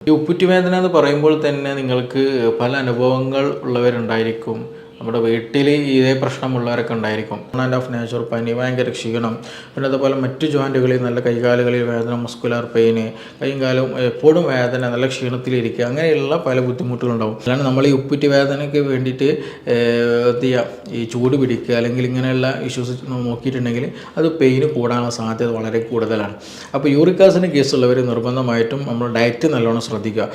ഈ ഉപ്പുറ്റുവേദന എന്ന് പറയുമ്പോൾ തന്നെ നിങ്ങൾക്ക് പല അനുഭവങ്ങൾ ഉള്ളവരുണ്ടായിരിക്കും. നമ്മുടെ വീട്ടിൽ ഇതേ പ്രശ്നമുള്ളവരൊക്കെ ഉണ്ടായിരിക്കും. ഓഫ് നേച്ചർ പനി, ഭയങ്കര ക്ഷീണം, പിന്നെ അതുപോലെ മറ്റു ജോയിൻറ്റുകളിൽ നല്ല കൈകാലുകളിൽ വേദന, മസ്കുലാർ പെയിന്, കൈയും കാലും എപ്പോഴും വേദന, നല്ല ക്ഷീണത്തിലിരിക്കുക, അങ്ങനെയുള്ള പല ബുദ്ധിമുട്ടുകളുണ്ടാവും. അതാണ് നമ്മൾ ഈ ഉപ്പുറ്റി വേദനയ്ക്ക് വേണ്ടിയിട്ട് എന്ത് ചെയ്യുക, ഈ ചൂട് പിടിക്കുക അല്ലെങ്കിൽ ഇങ്ങനെയുള്ള ഇഷ്യൂസ് നോക്കിയിട്ടുണ്ടെങ്കിൽ അത് പെയിന് കൂടാനുള്ള സാധ്യത വളരെ കൂടുതലാണ്. അപ്പോൾ യൂറിക് ആസിഡ് കേസുള്ളവർ നിർബന്ധമായിട്ടും നമ്മൾ ഡയറ്റ് നല്ലോണം ശ്രദ്ധിക്കുക.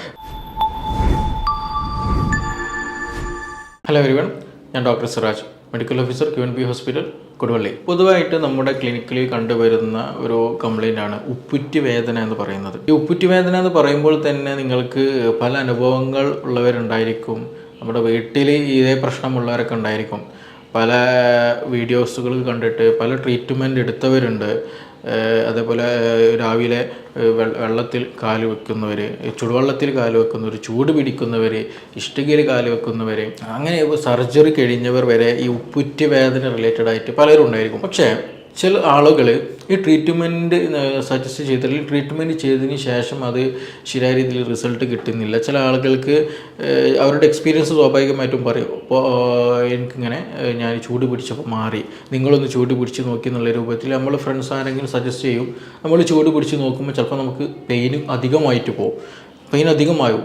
ഹലോ എവരിവൺ, ഞാൻ doctor Siraj, medical officer QNB hospital, Koduvally. പൊതുവായിട്ട് നമ്മുടെ ക്ലിനിക്കിൽ കണ്ടുവരുന്ന ഒരു കംപ്ലൈൻ്റാണ് ഉപ്പുറ്റി വേദന എന്ന് പറയുന്നത്. ഈ ഉപ്പുറ്റി വേദന എന്ന് പറയുമ്പോൾ തന്നെ നിങ്ങൾക്ക് പല അനുഭവങ്ങൾ ഉള്ളവരുണ്ടായിരിക്കും. നമ്മുടെ വീട്ടിൽ ഇതേ പ്രശ്നമുള്ളവരൊക്കെ ഉണ്ടായിരിക്കും. പല വീഡിയോസുകൾ കണ്ടിട്ട് പല ട്രീറ്റ്മെൻറ്റ് എടുത്തവരുണ്ട്. അതേപോലെ രാവിലെ വെള്ളത്തിൽ കാല് വെക്കുന്നവർ, ചുടുവെള്ളത്തിൽ കാല് വെക്കുന്നവർ, ചൂട് പിടിക്കുന്നവർ, ഇഷ്ടികയിൽ കാല് വെക്കുന്നവർ, അങ്ങനെ സർജറി കഴിഞ്ഞവർ വരെ ഈ ഉപ്പുറ്റി വേദന റിലേറ്റഡ് ആയിട്ട് പലരും ഉണ്ടായിരിക്കും. പക്ഷേ ചില ആളുകൾ ഈ ട്രീറ്റ്മെൻറ്റ് സജസ്റ്റ് ചെയ്തിട്ട് ട്രീറ്റ്മെൻറ്റ് ചെയ്തതിന് ശേഷം അത് ശരിയായ രീതിയിൽ റിസൾട്ട് കിട്ടുന്നില്ല. ചില ആളുകൾക്ക് അവരുടെ എക്സ്പീരിയൻസ് സ്വാഭാവികമായിട്ടും പറയും, ഇപ്പോൾ എനിക്കിങ്ങനെ ഞാൻ ചൂട് പിടിച്ചപ്പോൾ മാറി, നിങ്ങളൊന്ന് ചൂട് പിടിച്ച് നോക്കി എന്നുള്ള രൂപത്തിൽ നമ്മൾ ഫ്രണ്ട്സ് ആരെങ്കിലും സജസ്റ്റ് ചെയ്യും. നമ്മൾ ചൂട് പിടിച്ച് നോക്കുമ്പോൾ ചിലപ്പോൾ നമുക്ക് പെയിൻ അധികമായിട്ട് പോകും, പെയിൻ അധികമാകും.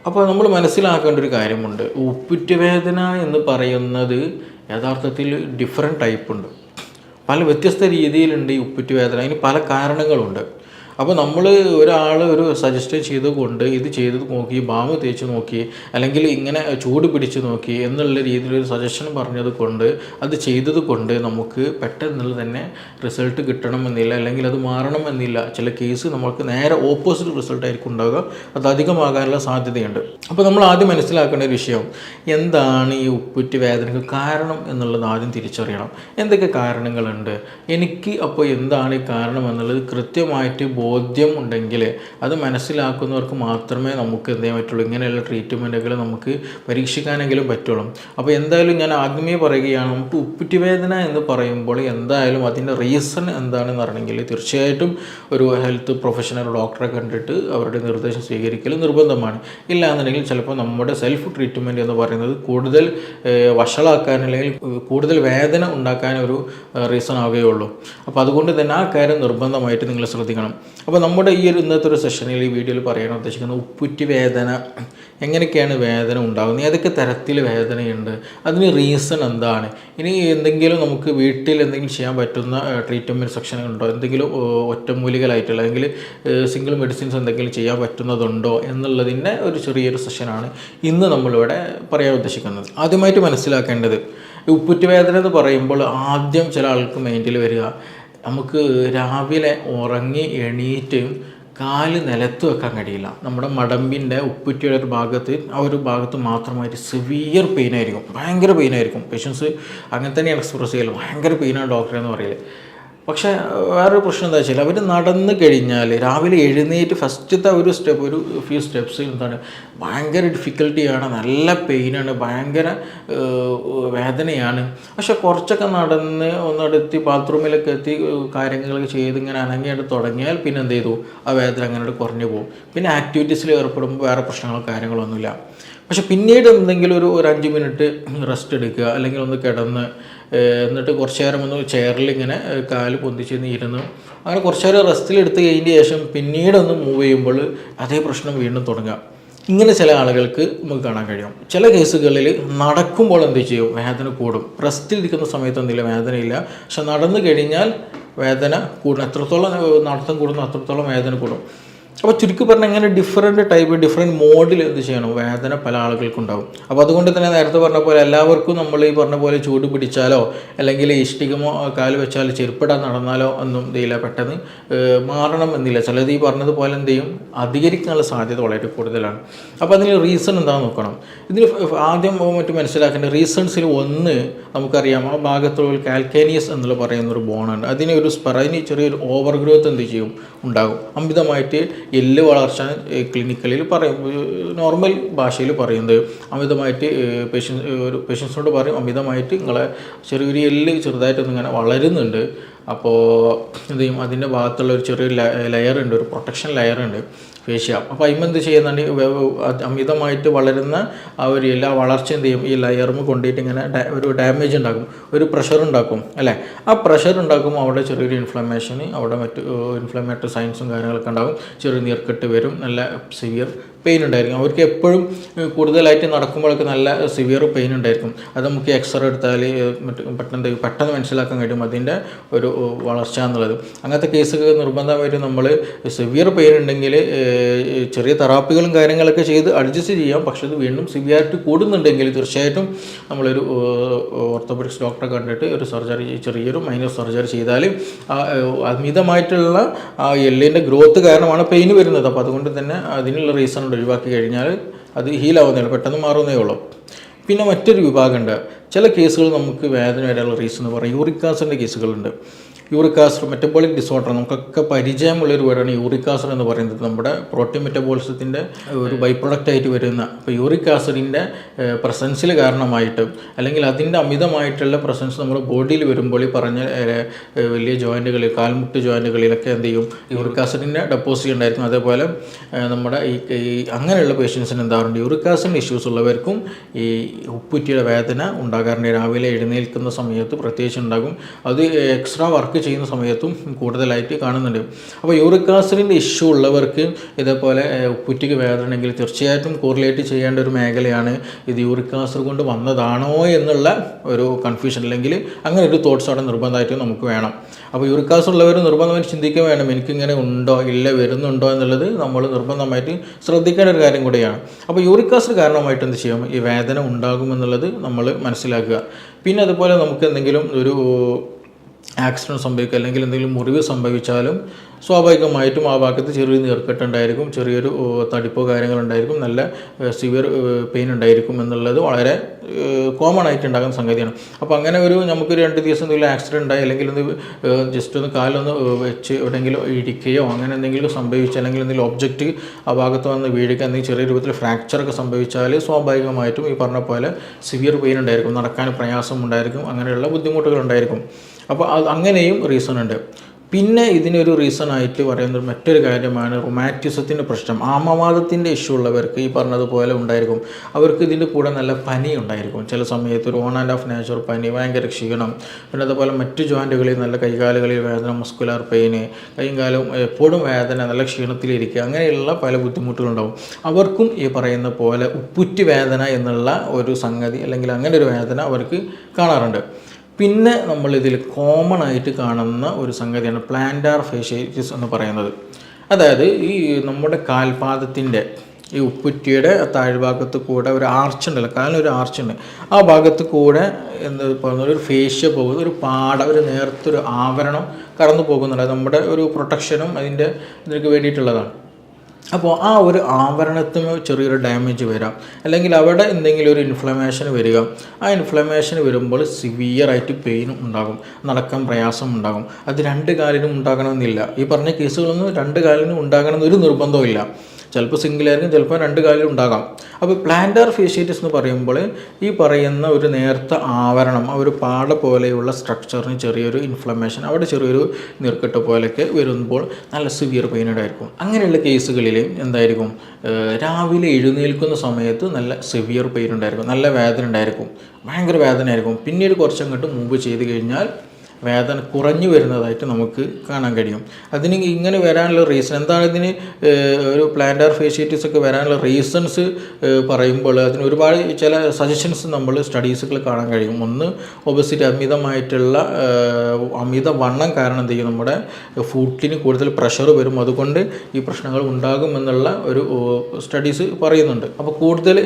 അപ്പോൾ നമ്മൾ മനസ്സിലാക്കേണ്ട ഒരു കാര്യമുണ്ട്, ഉപ്പുറ്റി വേദന എന്ന് പറയുന്നത് യഥാർത്ഥത്തിൽ ഡിഫറെൻറ്റ് ടൈപ്പ് ഉണ്ട്. പല വ്യത്യസ്ത രീതിയിലുണ്ട് ഈ ഉപ്പുറ്റി വേദന. അതിന് പല കാരണങ്ങളുണ്ട്. അപ്പോൾ നമ്മൾ ഒരാൾ ഒരു സജസ്റ്റ് ചെയ്തുകൊണ്ട് ഇത് ചെയ്ത് നോക്കി, ബാമ് തേച്ച് നോക്കി, അല്ലെങ്കിൽ ഇങ്ങനെ ചൂട് പിടിച്ച് നോക്കി എന്നുള്ള രീതിയിലൊരു സജഷൻ പറഞ്ഞത് കൊണ്ട്, അത് ചെയ്തത് കൊണ്ട് നമുക്ക് പെട്ടെന്ന് തന്നെ റിസൾട്ട് കിട്ടണമെന്നില്ല, അല്ലെങ്കിൽ അത് മാറണമെന്നില്ല. ചില കേസ് നമുക്ക് നേരെ ഓപ്പോസിറ്റ് റിസൾട്ടായിരിക്കും ഉണ്ടാവുക, അത് അധികമാകാനുള്ള സാധ്യതയുണ്ട്. അപ്പോൾ നമ്മൾ ആദ്യം മനസ്സിലാക്കേണ്ട ഒരു വിഷയം, എന്താണ് ഈ ഉപ്പുറ്റി വേദനയ്ക്ക് കാരണം എന്നുള്ളത് ആദ്യം തിരിച്ചറിയണം. എന്തൊക്കെ കാരണങ്ങളുണ്ട്, എനിക്ക് അപ്പോൾ എന്താണ് ഈ കാരണം എന്നുള്ളത് കൃത്യമായിട്ട് ബോധ്യം ഉണ്ടെങ്കിൽ, അത് മനസ്സിലാക്കുന്നവർക്ക് മാത്രമേ നമുക്ക് എന്ത് ചെയ്യാൻ പറ്റുള്ളൂ, ഇങ്ങനെയുള്ള ട്രീറ്റ്മെൻറ്റുകൾ നമുക്ക് പരീക്ഷിക്കാനെങ്കിലും പറ്റുള്ളൂ. അപ്പോൾ എന്തായാലും ഞാൻ ആദ്യമേ പറയുകയാണ്, നമുക്ക് ഉപ്പുറ്റി വേദന എന്ന് പറയുമ്പോൾ എന്തായാലും അതിൻ്റെ റീസൺ എന്താണെന്ന് അറിയണമെങ്കിൽ തീർച്ചയായിട്ടും ഒരു ഹെൽത്ത് പ്രൊഫഷണൽ ഡോക്ടറെ കണ്ടിട്ട് അവരുടെ നിർദ്ദേശം സ്വീകരിക്കൽ നിർബന്ധമാണ്. ഇല്ല എന്നുണ്ടെങ്കിൽ ചിലപ്പോൾ നമ്മുടെ സെൽഫ് ട്രീറ്റ്മെൻറ്റ് എന്ന് പറയുന്നത് കൂടുതൽ വഷളാക്കാൻ അല്ലെങ്കിൽ കൂടുതൽ വേദന ഉണ്ടാക്കാൻ ഒരു റീസൺ ആവുകയുള്ളൂ. അപ്പോൾ അതുകൊണ്ട് തന്നെ ആ കാര്യം നിർബന്ധമായിട്ട് നിങ്ങൾ ശ്രദ്ധിക്കണം. അപ്പോൾ നമ്മുടെ ഈ ഒരു ഇന്നത്തെ ഒരു സെഷനിൽ ഈ വീഡിയോയിൽ പറയാൻ ഉദ്ദേശിക്കുന്നത് ഉപ്പുറ്റി വേദന, എങ്ങനെയൊക്കെയാണ് വേദന ഉണ്ടാകുന്നത്, ഏതൊക്കെ തരത്തിൽ വേദനയുണ്ട്, അതിന് റീസൺ എന്താണ്, ഇനി എന്തെങ്കിലും നമുക്ക് വീട്ടിൽ എന്തെങ്കിലും ചെയ്യാൻ പറ്റുന്ന ട്രീറ്റ്മെൻറ്റ് സെക്ഷൻ ഉണ്ടോ, എന്തെങ്കിലും ഒറ്റമൂലികളായിട്ടുള്ള അല്ലെങ്കിൽ സിംഗിൾ മെഡിസിൻസ് എന്തെങ്കിലും ചെയ്യാൻ പറ്റുന്നതുണ്ടോ എന്നുള്ളതിൻ്റെ ഒരു ചെറിയൊരു സെഷനാണ് ഇന്ന് നമ്മളിവിടെ പറയാൻ ഉദ്ദേശിക്കുന്നത്. ആദ്യമായിട്ട് മനസ്സിലാക്കേണ്ടത്, ഉപ്പുറ്റി വേദന എന്ന് പറയുമ്പോൾ ആദ്യം ചില ആൾക്ക് മൈൻഡിൽ വരിക, നമുക്ക് രാവിലെ ഉറങ്ങി എണീറ്റ് കാല് നിലത്ത് വെക്കാൻ കഴിയില്ല. നമ്മുടെ മടമ്പിൻ്റെ ഉപ്പുറ്റിയുടെ ഒരു ഭാഗത്ത്, ആ ഒരു ഭാഗത്ത് മാത്രമായിട്ട് സിവിയർ പെയിനായിരിക്കും, ഭയങ്കര പെയിനായിരിക്കും. പേഷ്യൻസ് അങ്ങനെ തന്നെയാണ് എക്സ്പ്രസ് ചെയ്യല്, ഭയങ്കര പെയിനാണ് ഡോക്ടറെ എന്ന് പറയല്. പക്ഷേ വേറൊരു പ്രശ്നം എന്താ വെച്ചാൽ, അവർ നടന്ന് കഴിഞ്ഞാൽ രാവിലെ എഴുന്നേറ്റ് ഫസ്റ്റത്തെ ഒരു ഫ്യൂ സ്റ്റെപ്സ് എന്താണ് ഭയങ്കര ഡിഫിക്കൽട്ടിയാണ്, നല്ല പെയിനാണ്, ഭയങ്കര വേദനയാണ്. പക്ഷെ കുറച്ചൊക്കെ നടന്ന് ഒന്നെടുത്ത് ബാത്റൂമിലൊക്കെ എത്തി കാര്യങ്ങളൊക്കെ ചെയ്ത് ഇങ്ങനെ അനങ്ങിയിട്ട് തുടങ്ങിയാൽ പിന്നെ എന്ത് ചെയ്തു, ആ വേദന അങ്ങനെ കുറഞ്ഞു പോകും. പിന്നെ ആക്ടിവിറ്റീസിൽ ഏർപ്പെടുമ്പോൾ വേറെ പ്രശ്നങ്ങളോ കാര്യങ്ങളൊന്നുമില്ല. പക്ഷെ പിന്നീട് എന്തെങ്കിലും ഒരു 5 മിനിറ്റ് റെസ്റ്റ് എടുക്കുക, അല്ലെങ്കിൽ ഒന്ന് കിടന്ന് എന്നിട്ട് കുറച്ച് നേരം ഒന്ന് ചെയറിൽ ഇങ്ങനെ കാല് പൊന്തിച്ച് ഇരുന്ന് അങ്ങനെ കുറച്ച് നേരം റെസ്റ്റിലെടുത്ത് കഴിഞ്ഞ ശേഷം പിന്നീടൊന്ന് മൂവ് ചെയ്യുമ്പോൾ അതേ പ്രശ്നം വീണ്ടും തുടങ്ങുക. ഇങ്ങനെ ചില ആളുകൾക്ക് നമുക്ക് കാണാൻ കഴിയും. ചില കേസുകളിൽ നടക്കുമ്പോൾ എന്ത് ചെയ്യും, വേദന കൂടും. റെസ്റ്റിലിരിക്കുന്ന സമയത്ത് എന്തെങ്കിലും വേദനയില്ല, പക്ഷെ നടന്നു കഴിഞ്ഞാൽ വേദന കൂടും. എത്രത്തോളം നടത്തം കൂടുന്നു അത്രത്തോളം വേദന കൂടും. അപ്പോൾ ചുരുക്കി പറഞ്ഞാൽ ഇങ്ങനെ ഡിഫറെൻറ്റ് മോഡിൽ എന്ത് ചെയ്യണം, വേദന പല ആളുകൾക്കുണ്ടാകും. അപ്പോൾ അതുകൊണ്ട് തന്നെ നേരത്തെ പറഞ്ഞ പോലെ എല്ലാവർക്കും നമ്മൾ ഈ പറഞ്ഞ പോലെ ചൂട് പിടിച്ചാലോ അല്ലെങ്കിൽ ഇഷ്ടികമോ കാല് വെച്ചാലോ ചെരുപ്പിടാൻ നടന്നാലോ ഒന്നും എന്തില്ല പെട്ടെന്ന് മാറണം എന്നില്ല. ചിലത് ഈ പറഞ്ഞതുപോലെ എന്ത് ചെയ്യും, അധികരിക്കാനുള്ള സാധ്യത വളരെ കൂടുതലാണ്. അപ്പോൾ അതിന് റീസൺ എന്താണെന്ന് നോക്കണം. ഇതിന് ആദ്യം മറ്റും മനസ്സിലാക്കേണ്ട റീസൺസിൽ ഒന്ന് നമുക്കറിയാം, ആ ഭാഗത്തുള്ള കാൽക്കേനിയസ് എന്നുള്ള പറയുന്നൊരു ബോണുണ്ട്. അതിന് ചെറിയൊരു ഓവർ ഗ്രോത്ത് എന്ത് ചെയ്യും, ഉണ്ടാകും. അമിതമായിട്ട് എല്ല് വളർച്ച ക്ലിനിക്കലിൽ പറയും, നോർമൽ ഭാഷയിൽ പറയുന്നത് അമിതമായിട്ട് പേഷ്യൻസിനോട് പറയും, അമിതമായിട്ട് നിങ്ങളെ ചെറിയൊരു എല്ല് ചെറുതായിട്ടൊന്നും ഇങ്ങനെ വളരുന്നുണ്ട്. അപ്പോൾ എന്ത് ചെയ്യും, അതിൻ്റെ ഭാഗത്തുള്ള ഒരു ചെറിയൊരു ലെയറുണ്ട്, ഒരു പ്രൊട്ടക്ഷൻ ലെയറുണ്ട്. ഫേഷ്യ. അപ്പോൾ അതിമെന്ത് ചെയ്യുന്നുണ്ട്, അമിതമായിട്ട് വളരുന്ന ആ ഒരു എല്ലാ വളർച്ച എന്ത് ചെയ്യും, ഈ ലെയർമ് കൊണ്ടിട്ട് ഇങ്ങനെ ഒരു ഡാമേജ് ഉണ്ടാക്കും, ഒരു പ്രഷർ ഉണ്ടാക്കും അല്ലേ. ആ പ്രഷർ ഉണ്ടാക്കുമ്പോൾ അവിടെ ചെറിയൊരു ഇൻഫ്ലമേഷന്, അവിടെ മറ്റ് ഇൻഫ്ലമേറ്ററി സൈൻസും കാര്യങ്ങളൊക്കെ ഉണ്ടാകും, ചെറിയ നീർക്കെട്ട് വരും, നല്ല സിവിയർ പെയിൻ ഉണ്ടായിരിക്കും. അവർക്ക് എപ്പോഴും കൂടുതലായിട്ട് നടക്കുമ്പോഴൊക്കെ നല്ല സിവിയർ പെയിൻ ഉണ്ടായിരിക്കും. അത് നമുക്ക് എക്സ്റേ എടുത്താൽ പെട്ടെന്ന് മനസ്സിലാക്കാൻ കഴിയും അതിൻ്റെ ഒരു വളർച്ച എന്നുള്ളത്. അങ്ങനത്തെ കേസുകൾ നിർബന്ധമായിട്ട് നമ്മൾ സിവിയർ പെയിൻ ഉണ്ടെങ്കിൽ ചെറിയ തെറാപ്പികളും കാര്യങ്ങളൊക്കെ ചെയ്ത് അഡ്ജസ്റ്റ് ചെയ്യാം. പക്ഷേ ഇത് വീണ്ടും സിവിയറിറ്റി കൂടുന്നുണ്ടെങ്കിൽ തീർച്ചയായിട്ടും നമ്മളൊരു ഓർത്തോപെഡിക്സ് ഡോക്ടറെ കണ്ടിട്ട് ഒരു സർജറി, ചെറിയൊരു മൈനർ സർജറി ചെയ്താൽ അമിതമായിട്ടുള്ള ആ എല്ലിൻ്റെ ഗ്രോത്ത് കാരണമാണ് പെയിൻ വരുന്നത്. അപ്പോൾ അതുകൊണ്ട് തന്നെ അതിനുള്ള റീസൺ ഒഴിവാക്കി കഴിഞ്ഞാൽ അത് ഹീലാവുന്നേ, പെട്ടെന്ന് മാറുന്നേ ഉള്ളൂ. പിന്നെ മറ്റൊരു വിഭാഗമുണ്ട്, ചില കേസുകൾ നമുക്ക് വേദന വരാനുള്ള റീസൺ എന്ന് പറയും യൂറിക് ആസിഡിൻ്റെ കേസുകളുണ്ട്. യൂറിക് ആസിഡ് മെറ്റബോളിക് ഡിസോർഡർ, നമുക്കൊക്കെ പരിചയമുള്ളൊരു വേർഡാണ് യൂറിക് ആസിഡ് എന്ന് പറയുന്നത്. നമ്മുടെ പ്രോട്ടീൻ മെറ്റബോളിസത്തിൻ്റെ ഒരു ബൈ പ്രൊഡക്റ്റ് ആയിട്ട് വരുന്ന, ഇപ്പോൾ യൂറിക് ആസിഡിൻ്റെ പ്രസൻസിൽ കാരണമായിട്ട് അല്ലെങ്കിൽ അതിൻ്റെ അമിതമായിട്ടുള്ള പ്രസൻസ് നമ്മുടെ ബോഡിയിൽ വരുമ്പോൾ ഈ പറഞ്ഞ വലിയ ജോയിൻറ്റുകളിൽ, കാൽമുട്ട് ജോയിൻറ്റുകളിലൊക്കെ എന്ത് ചെയ്യും, യൂറിക് ആസിഡിൻ്റെ ഡെപ്പോസിറ്റ് ഉണ്ടായിരിക്കും. അതേപോലെ നമ്മുടെ ഈ അങ്ങനെയുള്ള പേഷ്യൻസിന് എന്താറുണ്ട്, യൂറിക് ആസിഡിൻ്റെ ഇഷ്യൂസ് ഉള്ളവർക്കും ഈ ഉപ്പുറ്റിയുടെ വേദന ഉണ്ടാകാറുണ്ട്. രാവിലെ എഴുന്നേൽക്കുന്ന സമയത്ത് പ്രത്യേകിച്ച് ഉണ്ടാകും. അത് എക്സ്ട്രാ വർക്ക് ചെയ്യുന്ന സമയത്തും കൂടുതലായിട്ട് കാണുന്നുണ്ട്. അപ്പോൾ യൂറിക് ആസിഡിൻ്റെ ഇഷ്യൂ ഉള്ളവർക്ക് ഇതേപോലെ ഉപ്പുറ്റിക്ക് വേദന ഉണ്ടെങ്കിൽ തീർച്ചയായിട്ടും കോറിലേറ്റ് ചെയ്യേണ്ട ഒരു മേഖലയാണ് ഇത് യൂറിക് ആസിഡ് കൊണ്ട് വന്നതാണോ എന്നുള്ള ഒരു കൺഫ്യൂഷൻ, അല്ലെങ്കിൽ അങ്ങനെ ഒരു തോട്ട്സ് അവിടെ നിർബന്ധമായിട്ടും നമുക്ക് വേണം. അപ്പോൾ യൂറിക് ആസിഡ് ഉള്ളവർ നിർബന്ധമായിട്ട് ചിന്തിക്കുക വേണം, എനിക്കിങ്ങനെ ഉണ്ടോ ഇല്ല വരുന്നുണ്ടോ എന്നുള്ളത് നമ്മൾ നിർബന്ധമായിട്ട് ശ്രദ്ധിക്കേണ്ട ഒരു കാര്യം കൂടിയാണ്. അപ്പോൾ യൂറിക് ആസിഡ് കാരണമായിട്ട് എന്ത് ചെയ്യും, ഈ വേദന ഉണ്ടാകുമെന്നുള്ളത് നമ്മൾ മനസ്സിലാക്കുക. പിന്നെ അതുപോലെ നമുക്ക് എന്തെങ്കിലും ഒരു ആക്സിഡൻറ്റ് സംഭവിക്കുക അല്ലെങ്കിൽ എന്തെങ്കിലും മുറിവ് സംഭവിച്ചാലും സ്വാഭാവികമായിട്ടും ആ ഭാഗത്ത് ചെറിയ നീർക്കെട്ടുണ്ടായിരിക്കും, ചെറിയൊരു തടിപ്പോ കാര്യങ്ങളുണ്ടായിരിക്കും, നല്ല സിവിയർ പെയിൻ ഉണ്ടായിരിക്കും എന്നുള്ളത് വളരെ കോമൺ ആയിട്ട് ഉണ്ടാകുന്ന സംഗതിയാണ്. അപ്പോൾ അങ്ങനെ ഒരു നമുക്കൊരു 2 ദിവസം എന്തെങ്കിലും ആക്സിഡൻറ്റ് ഉണ്ടായി അല്ലെങ്കിൽ ജസ്റ്റ് ഒന്ന് കാലൊന്ന് വെച്ച് എവിടെയെങ്കിലും ഇടിക്കുകയോ അങ്ങനെ എന്തെങ്കിലും സംഭവിച്ചാൽ, അല്ലെങ്കിൽ എന്തെങ്കിലും ഒബ്ജക്റ്റ് ആ ഭാഗത്ത് വന്ന് വീഴുക, എന്തെങ്കിലും ചെറിയ രൂപത്തിൽ ഫ്രാക്ചറൊക്കെ സംഭവിച്ചാൽ സ്വാഭാവികമായിട്ടും ഈ പറഞ്ഞ പോലെ സിവിയർ പെയിൻ ഉണ്ടായിരിക്കും, നടക്കാൻ പ്രയാസം ഉണ്ടായിരിക്കും, അങ്ങനെയുള്ള ബുദ്ധിമുട്ടുകൾ ഉണ്ടായിരിക്കും. അപ്പോൾ അങ്ങനെയും റീസൺ ഉണ്ട്. പിന്നെ ഇതിനൊരു റീസണായിട്ട് പറയുന്നത് മറ്റൊരു കാര്യമാണ് റുമാറ്റിസത്തിൻ്റെ പ്രശ്നം. ആമവാദത്തിൻ്റെ ഇഷ്യൂ ഉള്ളവർക്ക് ഈ പറഞ്ഞതുപോലെ ഉണ്ടായിരിക്കും. അവർക്ക് ഇതിൻ്റെ കൂടെ നല്ല പനി ഉണ്ടായിരിക്കും, ചില സമയത്ത് ഒരു ഓൺ ആൻഡ് ഓഫ് നേച്ചർ പനി, ഭയങ്കര ക്ഷീണം, പിന്നെ അതുപോലെ മറ്റു ജോയിൻറ്റുകളിൽ നല്ല കൈകാലുകളിൽ വേദന, മസ്കുലാർ പെയിന്, കൈയും കാലും എപ്പോഴും വേദന, നല്ല ക്ഷീണത്തിലിരിക്കുക, അങ്ങനെയുള്ള പല ബുദ്ധിമുട്ടുകളുണ്ടാവും. അവർക്കും ഈ പറയുന്ന പോലെ ഉപ്പുറ്റി വേദന എന്നുള്ള ഒരു സംഗതി അല്ലെങ്കിൽ അങ്ങനെ ഒരു വേദന അവർക്ക് കാണാറുണ്ട്. പിന്നെ നമ്മളിതിൽ കോമൺ ആയിട്ട് കാണുന്ന ഒരു സംഗതിയാണ് പ്ലാന്റാർ ഫേഷ്യാറ്റിസ് എന്ന് പറയുന്നത്. അതായത് ഈ നമ്മുടെ കാൽപാദത്തിൻ്റെ ഈ ഉപ്പുറ്റിയുടെ താഴ്ഭാഗത്ത് കൂടെ ഒരു ആർച്ച് ഉണ്ടല്ലോ, കാലിനൊരു ആർച്ചുണ്ട്, ആ ഭാഗത്ത് കൂടെ എന്താ പറയുന്നത് ഒരു ഫേഷ്യ പോകുന്ന ഒരു പാട, ഒരു നേർത്തൊരു ആവരണം കടന്നു പോകുന്നുണ്ട്. നമ്മുടെ ഒരു പ്രൊട്ടക്ഷനും ഇതിനൊക്കെ വേണ്ടിയിട്ടുള്ളതാണ്. അപ്പോൾ ആ ഒരു ആവരണത്തിന് ചെറിയൊരു ഡാമേജ് വരാം, അല്ലെങ്കിൽ അവിടെ എന്തെങ്കിലും ഒരു ഇൻഫ്ലമേഷൻ വരിക. ആ ഇൻഫ്ലമേഷൻ വരുമ്പോൾ സിവിയറായിട്ട് പെയിനും ഉണ്ടാകും, നടക്കാൻ പ്രയാസം ഉണ്ടാകും. അത് 2 കാലിനും ഉണ്ടാകണമെന്നില്ല. ഈ പറഞ്ഞ കേസുകളൊന്നും 2 കാലിനും ഉണ്ടാകണമെന്നൊരു നിർബന്ധമില്ല. ചിലപ്പോൾ സിംഗിളായിരിക്കും, ചിലപ്പോൾ 2 കാലിലും ഉണ്ടാകാം. അപ്പോൾ പ്ലാന്റാർ ഫേഷ്യാറ്റിസ് എന്ന് പറയുമ്പോൾ ഈ പറയുന്ന ഒരു നേർത്ത ആവരണം, ആ ഒരു പാട പോലെയുള്ള സ്ട്രക്ചറിന് ചെറിയൊരു ഇൻഫ്ലമേഷൻ, അവിടെ ചെറിയൊരു നീർക്കെട്ട് പോലെയൊക്കെ വരുമ്പോൾ നല്ല സിവിയർ പെയിൻ ഉണ്ടായിരിക്കും. അങ്ങനെയുള്ള കേസുകളിൽ എന്തായിരിക്കും, രാവിലെ എഴുന്നേൽക്കുന്ന സമയത്ത് നല്ല സിവിയർ പെയിൻ ഉണ്ടായിരിക്കും, നല്ല വേദന ഉണ്ടായിരിക്കും, ഭയങ്കര വേദനയായിരിക്കും. പിന്നീട് കുറച്ചങ്ങോട്ട് മുമ്പ് ചെയ്ത് കഴിഞ്ഞാൽ വേദന കുറഞ്ഞു വരുന്നതായിട്ട് നമുക്ക് കാണാൻ കഴിയും. അതിന് ഇങ്ങനെ വരാനുള്ള റീസൺ എന്താണ്, ഇതിന് ഒരു പ്ലാന്റാർ ഫേഷ്യാറ്റിസ് ഒക്കെ വരാനുള്ള റീസൺസ് പറയുമ്പോൾ അതിന് ഒരുപാട് ചില സജഷൻസ് നമ്മൾ സ്റ്റഡീസുകൾ കാണാൻ കഴിയും. ഒന്ന്, ഒബസിറ്റി, അമിത വണ്ണം കാരണം എന്ത് ചെയ്യും, നമ്മുടെ ഫുഡിന് കൂടുതൽ പ്രഷർ വരും, അതുകൊണ്ട് ഈ പ്രശ്നങ്ങൾ ഉണ്ടാകുമെന്നുള്ള ഒരു സ്റ്റഡീസ് പറയുന്നുണ്ട്. അപ്പോൾ കൂടുതൽ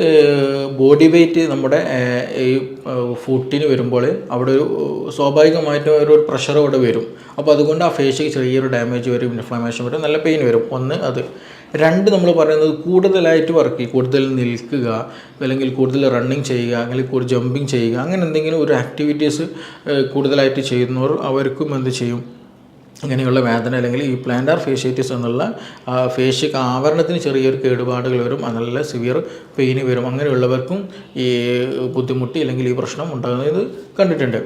ബോഡി വെയ്റ്റ് നമ്മുടെ ഈ ഫുഡിന് വരുമ്പോൾ അവിടെ ഒരു സ്വാഭാവികമായിട്ടും ഒരു പ്രഷർ അവിടെ വരും. അപ്പോൾ അതുകൊണ്ട് ആ ഫേഷ്യക്ക് ചെറിയൊരു ഡാമേജ് വരും, ഇൻഫ്ലമേഷൻ വരും, നല്ല പെയിൻ വരും. ഒന്ന് അത്. 2 നമ്മൾ പറയുന്നത് കൂടുതലായിട്ട് വർക്ക് ചെയ്യുക, കൂടുതൽ നിൽക്കുക, അല്ലെങ്കിൽ കൂടുതൽ റണ്ണിങ് ചെയ്യുക, അല്ലെങ്കിൽ കൂടുതൽ ജമ്പിങ് ചെയ്യുക, അങ്ങനെ എന്തെങ്കിലും ഒരു ആക്ടിവിറ്റീസ് കൂടുതലായിട്ട് ചെയ്യുന്നവർ അവർക്കും എന്ത് ചെയ്യും, ഇങ്ങനെയുള്ള വേദന അല്ലെങ്കിൽ ഈ പ്ലാന്റാർ ഫേഷ്യാറ്റിസ് എന്നുള്ള ഫേഷ്യക്ക് ആവരണത്തിന് ചെറിയൊരു കേടുപാടുകൾ വരും, നല്ല സിവിയർ പെയിന് വരും. അങ്ങനെയുള്ളവർക്കും ഈ ബുദ്ധിമുട്ട് അല്ലെങ്കിൽ ഈ പ്രശ്നം ഉണ്ടാകുന്നത് കണ്ടിട്ടുണ്ട്.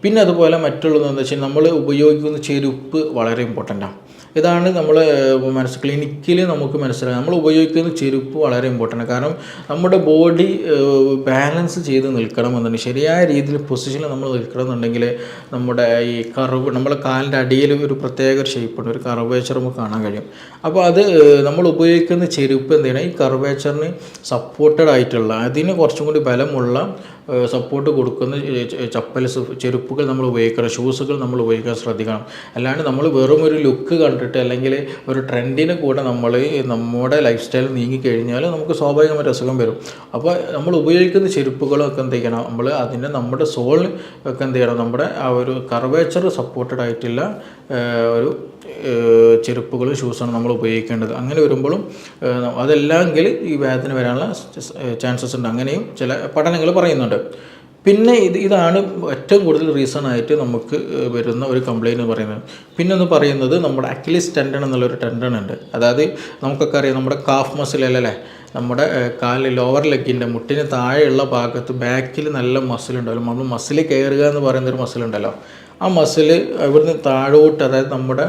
പിന്നെ അതുപോലെ മറ്റുള്ളതെന്ന് വെച്ചാൽ നമ്മൾ ഉപയോഗിക്കുന്ന ചെരുപ്പ് വളരെ ഇമ്പോർട്ടൻ്റാണ്. ഇതാണ് നമ്മൾ ക്ലിനിക്കിൽ നമുക്ക് മനസ്സിലാക്കുക. നമ്മൾ ഉപയോഗിക്കുന്ന ചെരുപ്പ് വളരെ ഇമ്പോർട്ടൻ്റ്. കാരണം നമ്മുടെ ബോഡി ബാലൻസ് ചെയ്ത് നിൽക്കണമെന്നുണ്ടെങ്കിൽ, ശരിയായ രീതിയിൽ പൊസിഷനിൽ നമ്മൾ നിൽക്കണമെന്നുണ്ടെങ്കിൽ, നമ്മുടെ ഈ നമ്മുടെ കാലിൻ്റെ അടിയിൽ ഒരു പ്രത്യേക ഒരു ഷേപ്പുണ്ട്, ഒരു കർവേച്ചർ നമുക്ക് കാണാൻ കഴിയും. അപ്പോൾ അത് നമ്മൾ ഉപയോഗിക്കുന്ന ചെരുപ്പ് എന്ത് ചെയ്യണം, ഈ കർവേച്ചറിന് സപ്പോർട്ടഡ് ആയിട്ടുള്ള, അതിന് കുറച്ചും കൂടി ബലമുള്ള സപ്പോർട്ട് കൊടുക്കുന്ന ചെരുപ്പുകൾ നമ്മൾ ഉപയോഗിക്കണം, ഷൂസുകൾ നമ്മൾ ഉപയോഗിക്കാൻ ശ്രദ്ധിക്കണം. അല്ലാണ്ട് നമ്മൾ വെറും ഒരു ലുക്ക് കണ്ടിട്ട് അല്ലെങ്കിൽ ഒരു ട്രെൻഡിന് കൂടെ നമ്മുടെ ലൈഫ് സ്റ്റൈൽ നീങ്ങിക്കഴിഞ്ഞാൽ നമുക്ക് സ്വാഭാവികമായിട്ട് അസുഖം വരും. അപ്പോൾ നമ്മൾ ഉപയോഗിക്കുന്ന ചെരുപ്പുകളൊക്കെ എന്ത് ചെയ്യണം, നമ്മുടെ സോളിന് ഒക്കെ എന്ത് ചെയ്യണം, നമ്മുടെ ആ ഒരു കർവേച്ചർ സപ്പോർട്ടഡ് ആയിട്ടുള്ള ഒരു ചെരുപ്പുകളും ഷൂസാണ് നമ്മൾ ഉപയോഗിക്കേണ്ടത്. അങ്ങനെ വരുമ്പോഴും അതല്ലെങ്കിൽ ഈ വേദന വരാനുള്ള ചാൻസസ് ഉണ്ട്. അങ്ങനെയും ചില പഠനങ്ങൾ പറയുന്നുണ്ട്. പിന്നെ ഇതാണ് ഏറ്റവും കൂടുതൽ റീസൺ ആയിട്ട് നമുക്ക് വരുന്ന ഒരു കംപ്ലയിൻറ്റ് എന്ന് പറയുന്നത്. പിന്നെ ഒന്ന് പറയുന്നത് നമ്മുടെ അക്ലിസ് ടെൻഡൺ എന്നുള്ളൊരു ടെൻഡൺ ഉണ്ട്. അതായത് നമുക്കൊക്കെ അറിയാം, നമ്മുടെ കാഫ് മസിൽ അല്ലേ, നമ്മുടെ കാലിൽ ലോവർ ലെഗിൻ്റെ മുട്ടിന് താഴെയുള്ള ഭാഗത്ത് ബാക്കിൽ നല്ല മസിൽ ഉണ്ടല്ലോ, നമ്മൾ മസിൽ കയറുക എന്ന് പറയുന്നൊരു മസിൽ ഉണ്ടല്ലോ, ആ മസിൽ ഇവിടുന്ന് താഴോട്ട്, അതായത് നമ്മുടെ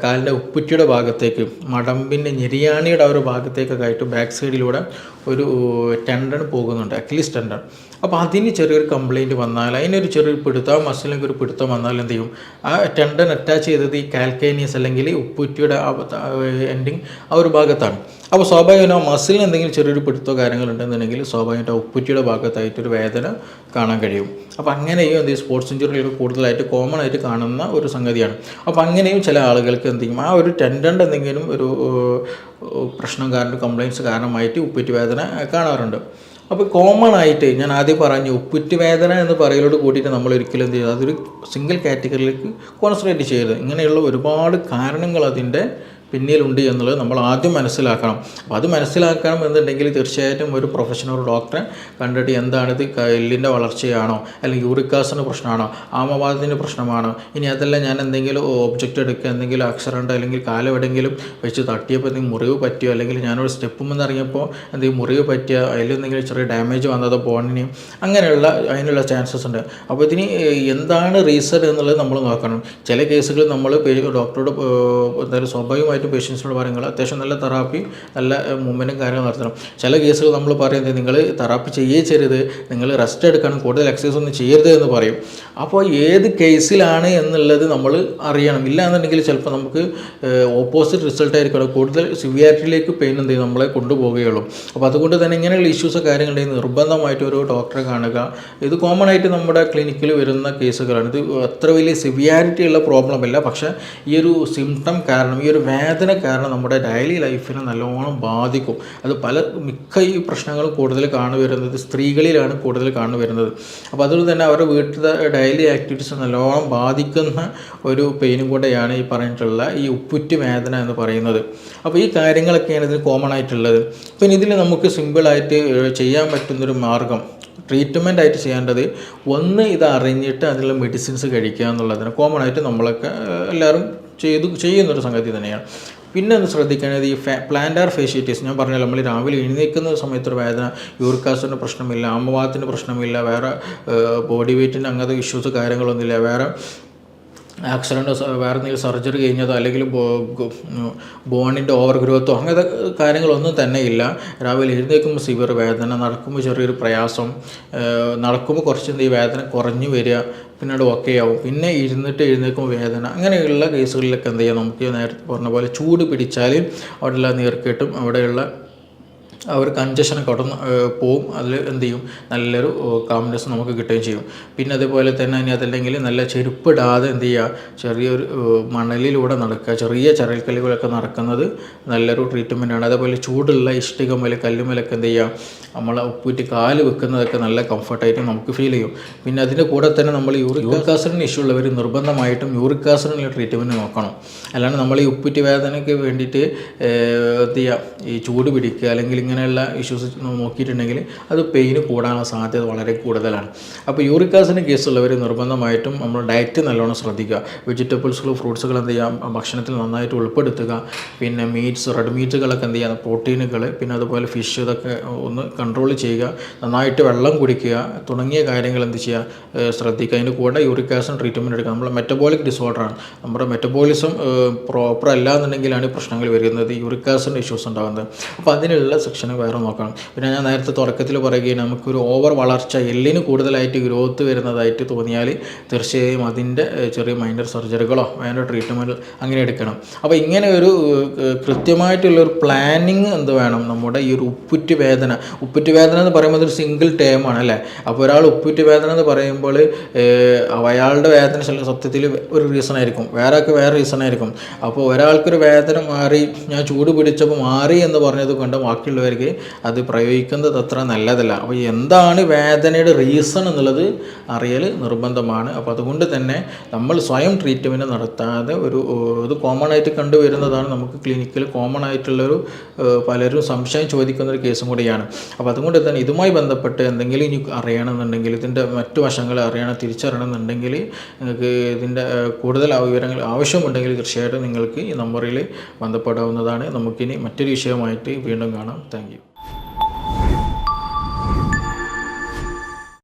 കാലിൻ്റെ ഉപ്പുറ്റിയുടെ ഭാഗത്തേക്ക്, മടമ്പിൻ്റെ ഞെരിയാണിയുടെ ആ ഒരു ഭാഗത്തേക്കൊക്കെ ആയിട്ട് ബാക്ക് സൈഡിലൂടെ ഒരു ടെൻഡൺ പോകുന്നുണ്ട്, അക്ലിസ് ടെൻഡൺ. അപ്പോൾ അതിന് ചെറിയൊരു കംപ്ലയിൻറ്റ് വന്നാൽ, അതിനൊരു ചെറിയൊരു പിടുത്തം, മസിലിനൊക്കെ ഒരു പിടുത്തം വന്നാൽ എന്ത് ചെയ്യും, ആ ടെൻഡൺ അറ്റാച്ച് ചെയ്തത് ഈ കാൽക്കേനിയസ് അല്ലെങ്കിൽ ഉപ്പുറ്റിയുടെ എൻഡിങ് ആ ഒരു ഭാഗത്താണ്. അപ്പോൾ സ്വാഭാവികമായും മസിലിന് എന്തെങ്കിലും ചെറിയൊരു പിടുത്തോ കാര്യങ്ങളുണ്ടെന്നുണ്ടെങ്കിൽ സ്വാഭാവികമായിട്ട് ഉപ്പുറ്റിയുടെ ഭാഗത്തായിട്ടൊരു വേദന കാണാൻ കഴിയും. അപ്പോൾ അങ്ങനെയും എന്ത് ചെയ്യും, സ്പോർട്സ് ഇഞ്ചുറികൾ കൂടുതലായിട്ട് കോമൺ ആയിട്ട് കാണുന്ന ഒരു സംഗതിയാണ്. അപ്പോൾ അങ്ങനെയും ചില ആളുകൾക്ക് എന്ത് ചെയ്യും, ആ ഒരു ടെൻഡൻ്റെ എന്തെങ്കിലും ഒരു പ്രശ്നം കാരണം, കംപ്ലയിൻറ്റ്സ് കാരണമായിട്ട് ഉപ്പുറ്റി വേദന കാണാറുണ്ട്. അപ്പോൾ കോമൺ ആയിട്ട് ഞാൻ ആദ്യം പറഞ്ഞു, ഉപ്പുറ്റി വേദന എന്ന് പറയലോട് കൂടിയിട്ട് നമ്മൾ ഒരിക്കലും എന്ത് ചെയ്യുക, അതൊരു സിംഗിൾ കാറ്റഗറിയിലേക്ക് കോൺസെൻട്രേറ്റ് ചെയ്യരുത്. ഇങ്ങനെയുള്ള ഒരുപാട് കാരണങ്ങൾ അതിൻ്റെ പിന്നിലുണ്ട് എന്നുള്ളത് നമ്മൾ ആദ്യം മനസ്സിലാക്കണം. അപ്പോൾ അത് മനസ്സിലാക്കണം എന്നുണ്ടെങ്കിൽ തീർച്ചയായിട്ടും ഒരു പ്രൊഫഷണൽ ഡോക്ടറെ കണ്ടിട്ട് എന്താണിത്, എല്ലിൻ്റെ വളർച്ചയാണോ, അല്ലെങ്കിൽ യൂറിക് ആസിഡിൻ്റെ പ്രശ്നമാണോ, ആമവാദത്തിൻ്റെ പ്രശ്നമാണോ, ഇനി അതല്ല ഞാൻ എന്തെങ്കിലും ഒബ്ജക്റ്റ് എടുക്കുക, എന്തെങ്കിലും അക്ഷരമുണ്ടോ, അല്ലെങ്കിൽ കാലെവിടെയെങ്കിലും വെച്ച് തട്ടിയപ്പോൾ എന്തെങ്കിലും മുറിവ് പറ്റിയോ, അല്ലെങ്കിൽ ഞാനൊരു സ്റ്റെപ്പും ഇറങ്ങിയപ്പോൾ എന്തെങ്കിലും മുറിവ് പറ്റിയോ, അതിലെന്തെങ്കിലും ചെറിയ ഡാമേജ് വന്നതോ ബോണിനെയും, അതിനുള്ള ചാൻസസ് ഉണ്ട്. അപ്പോൾ ഇതിന് എന്താണ് റീസൺ എന്നുള്ളത് നമ്മൾ നോക്കണം. ചില കേസുകൾ നമ്മൾ ഡോക്ടറോട് എന്തായാലും സ്വാഭാവികമായി പേഷ്യൻസിനോട് പറയുന്നത് അത്യാവശ്യം നല്ല തെറാപ്പി, നല്ല മൂവ്മെൻറ്റും കാര്യങ്ങൾ നടത്തണം. ചില കേസുകൾ നമ്മൾ പറയുന്നത് നിങ്ങൾ തെറാപ്പി ചെയ്യരുത്, നിങ്ങൾ റെസ്റ്റ് എടുക്കണം, കൂടുതൽ എക്സസൈസ് ഒന്നും ചെയ്യരുത് എന്ന് പറയും. അപ്പോൾ ഏത് കേസിലാണ് എന്നുള്ളത് നമ്മൾ അറിയണം. ഇല്ല എന്നുണ്ടെങ്കിൽ ചിലപ്പോൾ നമുക്ക് ഓപ്പോസിറ്റ് റിസൾട്ട് ആയിരിക്കണം, കൂടുതൽ സിവിയാരിറ്റിയിലേക്ക് പെയിൻ എന്ത് ചെയ്യും നമ്മളെ കൊണ്ടുപോവുകയുള്ളൂ. അപ്പോൾ അതുകൊണ്ട് തന്നെ ഇങ്ങനെയുള്ള ഇഷ്യൂസ് കാര്യങ്ങളുണ്ടെങ്കിൽ നിർബന്ധമായിട്ട് ഒരു ഡോക്ടറെ കാണുക. ഇത് കോമൺ ആയിട്ട് നമ്മുടെ ക്ലിനിക്കിൽ വരുന്ന കേസുകളാണ്. ഇത് അത്ര വലിയ സിവിയാരിറ്റി ഉള്ള പ്രോബ്ലം അല്ല, പക്ഷേ ഈ ഒരു സിംറ്റം കാരണം, ഈ ഒരു വേദന കാരണം നമ്മുടെ ഡെയിലി ലൈഫിനെ നല്ലോണം ബാധിക്കും. അത് മിക്ക ഈ പ്രശ്നങ്ങളും കൂടുതൽ കാണുവരുന്നത് സ്ത്രീകളിലാണ് കൂടുതൽ കാണുവരുന്നത്. അപ്പോൾ അതുകൊണ്ട് തന്നെ അവരുടെ വീട്ടിലെ ഡെയിലി ആക്ടിവിറ്റീസ് നല്ലോണം ബാധിക്കുന്ന ഒരു പെയിനും കൂടെയാണ് ഈ പറഞ്ഞിട്ടുള്ള ഈ ഉപ്പുറ്റി വേദന എന്ന് പറയുന്നത്. അപ്പോൾ ഈ കാര്യങ്ങളൊക്കെയാണ് ഇതിന് കോമൺ ആയിട്ടുള്ളത്. പിന്നെ ഇതിൽ നമുക്ക് സിമ്പിളായിട്ട് ചെയ്യാൻ പറ്റുന്നൊരു മാർഗം, ട്രീറ്റ്മെൻ്റ് ആയിട്ട് ചെയ്യേണ്ടത്, ഒന്ന് ഇത് അറിഞ്ഞിട്ട് അതിനുള്ള മെഡിസിൻസ് കഴിക്കുക എന്നുള്ളതിന് കോമൺ ആയിട്ട് നമ്മളൊക്കെ എല്ലാവരും ചെയ്യുന്നൊരു സംഗതി തന്നെയാണ്. പിന്നെ ഒന്ന് ശ്രദ്ധിക്കേണ്ടത് ഈ പ്ലാന്റാർ ഫേഷ്യേറ്റീസ്, ഞാൻ പറഞ്ഞല്ലോ, നമ്മൾ രാവിലെ എഴുന്നേൽക്കുന്ന സമയത്തൊരു വേദന, യൂറിക് ആസിഡിൻ്റെ പ്രശ്നമില്ല, ആമവാദത്തിൻ്റെ പ്രശ്നമില്ല, വേറെ ബോഡി വെയ്റ്റിൻ്റെ അങ്ങനത്തെ ഇഷ്യൂസ് കാര്യങ്ങളൊന്നുമില്ല, വേറെ ആക്സിഡൻറ്റോ വേറെ എന്തെങ്കിലും സർജറി കഴിഞ്ഞതോ അല്ലെങ്കിൽ ബോണിൻ്റെ ഓവർ ഗ്രോത്തോ അങ്ങനത്തെ കാര്യങ്ങളൊന്നും തന്നെ ഇല്ല. രാവിലെ എഴുന്നേൽക്കുമ്പോൾ സിവിയർ വേദന, നടക്കുമ്പോൾ ചെറിയൊരു പ്രയാസം, നടക്കുമ്പോൾ കുറച്ച് ഈ വേദന കുറഞ്ഞു വരിക, പിന്നീട് ഓക്കെ ആവും, പിന്നെ എഴുന്നേൽക്കുമ്പോൾ വേദന, അങ്ങനെയുള്ള കേസുകളിലൊക്കെ എന്ത് ചെയ്യാം, നമുക്ക് നേരത്തെ പറഞ്ഞ പോലെ ചൂട് പിടിച്ചാൽ അവിടെയുള്ള നീർക്കെട്ടും അവിടെയുള്ള ആ ഒരു കൺജഷനൊക്കെ അവിടെ പോവും. അതിൽ എന്ത് ചെയ്യും, നല്ലൊരു കാംനെസ് നമുക്ക് കിട്ടുകയും ചെയ്യും. പിന്നെ അതേപോലെ തന്നെ ഇനി അതല്ലെങ്കിൽ നല്ല ചെരുപ്പിടാതെ എന്ത് ചെയ്യുക, ചെറിയൊരു മണലിലൂടെ നടക്കുക, ചെറിയ ചരൽക്കല്ലുകളൊക്കെ നടക്കുന്നത് നല്ലൊരു ട്രീറ്റ്മെൻറ്റാണ്. അതേപോലെ ചൂടുള്ള ഇഷ്ടികമേൽ കല്ലുമേലൊക്കെ എന്ത് ചെയ്യുക, നമ്മൾ ഉപ്പൂറ്റി കാല് വെക്കുന്നതൊക്കെ നല്ല കംഫർട്ടായിട്ട് നമുക്ക് ഫീൽ ചെയ്യും. പിന്നെ അതിൻ്റെ കൂടെ തന്നെ നമ്മൾ യൂറിക് ആസിഡിന് ഇഷ്യൂ ഉള്ളവർ നിർബന്ധമായിട്ടും യൂറിക് ആസിഡിനുള്ള ട്രീറ്റ്മെൻറ്റ് നോക്കണം. അല്ലാണ്ട് നമ്മൾ ഈ ഉപ്പൂറ്റി വേദനയ്ക്ക് വേണ്ടിയിട്ട് എന്ത് ചെയ്യുക, ഈ ചൂട് പിടിക്കുക അല്ലെങ്കിൽ ഇങ്ങനെ അങ്ങനെയുള്ള ഇഷ്യൂസ് നോക്കിയിട്ടുണ്ടെങ്കിൽ അത് പെയിന് കൂടാനുള്ള സാധ്യത വളരെ കൂടുതലാണ്. അപ്പോൾ യൂറിക് ആസിഡിൻ്റെ കേസുള്ളവർ നിർബന്ധമായിട്ടും നമ്മൾ ഡയറ്റ് നല്ലോണം ശ്രദ്ധിക്കുക. വെജിറ്റബിൾസുകൾ ഫ്രൂട്ട്സുകൾ എന്ത് ചെയ്യാം ഭക്ഷണത്തിൽ നന്നായിട്ട് ഉൾപ്പെടുത്തുക. പിന്നെ മീറ്റ്സ് റെഡ് മീറ്റുകളൊക്കെ എന്ത് ചെയ്യുക പ്രോട്ടീനുകൾ പിന്നെ അതുപോലെ ഫിഷ് ഇതൊക്കെ ഒന്ന് കൺട്രോൾ ചെയ്യുക. നന്നായിട്ട് വെള്ളം കുടിക്കുക തുടങ്ങിയ കാര്യങ്ങൾ എന്ത് ചെയ്യുക ശ്രദ്ധിക്കുക. അതിന് കൂടെ യൂറിക് ആസിഡ് ട്രീറ്റ്മെൻറ്റ് എടുക്കുക. നമ്മൾ മെറ്റബോളിക് ഡിസോർഡറാണ്, നമ്മുടെ മെറ്റബോളിസം പ്രോപ്പർ അല്ല എന്നുണ്ടെങ്കിലാണ് പ്രശ്നങ്ങൾ വരുന്നത്, യൂറിക് ആസിഡിൻ്റെ ഇഷ്യൂസ് ഉണ്ടാകുന്നത്. അപ്പോൾ അതിനുള്ള സെക്ഷന് വേറെ നോക്കണം. പിന്നെ ഞാൻ നേരത്തെ തുടക്കത്തിൽ പറയുകയും നമുക്കൊരു ഓവർ വളർച്ച എല്ലിന് കൂടുതലായിട്ട് ഗ്രോത്ത് വരുന്നതായിട്ട് തോന്നിയാൽ തീർച്ചയായും അതിൻ്റെ ചെറിയ മൈനർ സർജറികളോ അതിൻ്റെ ട്രീറ്റ്മെൻറ്റ് അങ്ങനെ എടുക്കണം. അപ്പോൾ ഇങ്ങനെ ഒരു കൃത്യമായിട്ടുള്ളൊരു പ്ലാനിങ് എന്ത് വേണം. നമ്മുടെ ഈ ഒരു ഉപ്പുറ്റ് വേദന എന്ന് പറയുമ്പോൾ അതൊരു സിംഗിൾ ടേമാണ് അല്ലേ. അപ്പോൾ ഒരാൾ ഉപ്പുറ്റ് വേദന എന്ന് പറയുമ്പോൾ അയാളുടെ വേദന സത്യത്തിൽ ഒരു റീസൺ ആയിരിക്കും, വേറൊക്കെ വേറെ റീസൺ ആയിരിക്കും. അപ്പോൾ ഒരാൾക്കൊരു വേദന മാറി ഞാൻ ചൂട് പിടിച്ചപ്പോൾ മാറി എന്ന് പറഞ്ഞത് കൊണ്ട് ബാക്കിയുള്ളവർക്ക് അത് പ്രയോഗിക്കുന്നത് അത്ര നല്ലതല്ല. അപ്പോൾ എന്താണ് വേദനയുടെ റീസൺ എന്നുള്ളത് അറിയൽ നിർബന്ധമാണ്. അപ്പോൾ അതുകൊണ്ട് തന്നെ നമ്മൾ സ്വയം ട്രീറ്റ്മെൻറ്റ് നടത്താതെ ഇത് കോമൺ ആയിട്ട് കണ്ടുവരുന്നതാണ്. നമുക്ക് ക്ലിനിക്കിൽ കോമൺ ആയിട്ടുള്ളൊരു പലരും സംശയം ചോദിക്കുന്നൊരു കേസും കൂടിയാണ്. അപ്പോൾ അതുകൊണ്ട് തന്നെ ഇതുമായി ബന്ധപ്പെട്ട് എന്തെങ്കിലും ഇനി അറിയണമെന്നുണ്ടെങ്കിൽ ഇതിൻ്റെ മറ്റു വശങ്ങൾ തിരിച്ചറിയണമെന്നുണ്ടെങ്കിൽ നിങ്ങൾക്ക് ഇതിൻ്റെ കൂടുതൽ വിവരങ്ങൾ ആവശ്യമുണ്ടെങ്കിൽ തീർച്ചയായിട്ടും നിങ്ങൾക്ക് ഈ നമ്പറിൽ ബന്ധപ്പെടാവുന്നതാണ്. നമുക്കിനി മറ്റൊരു വിഷയമായിട്ട് വീണ്ടും കാണാം. Thank you.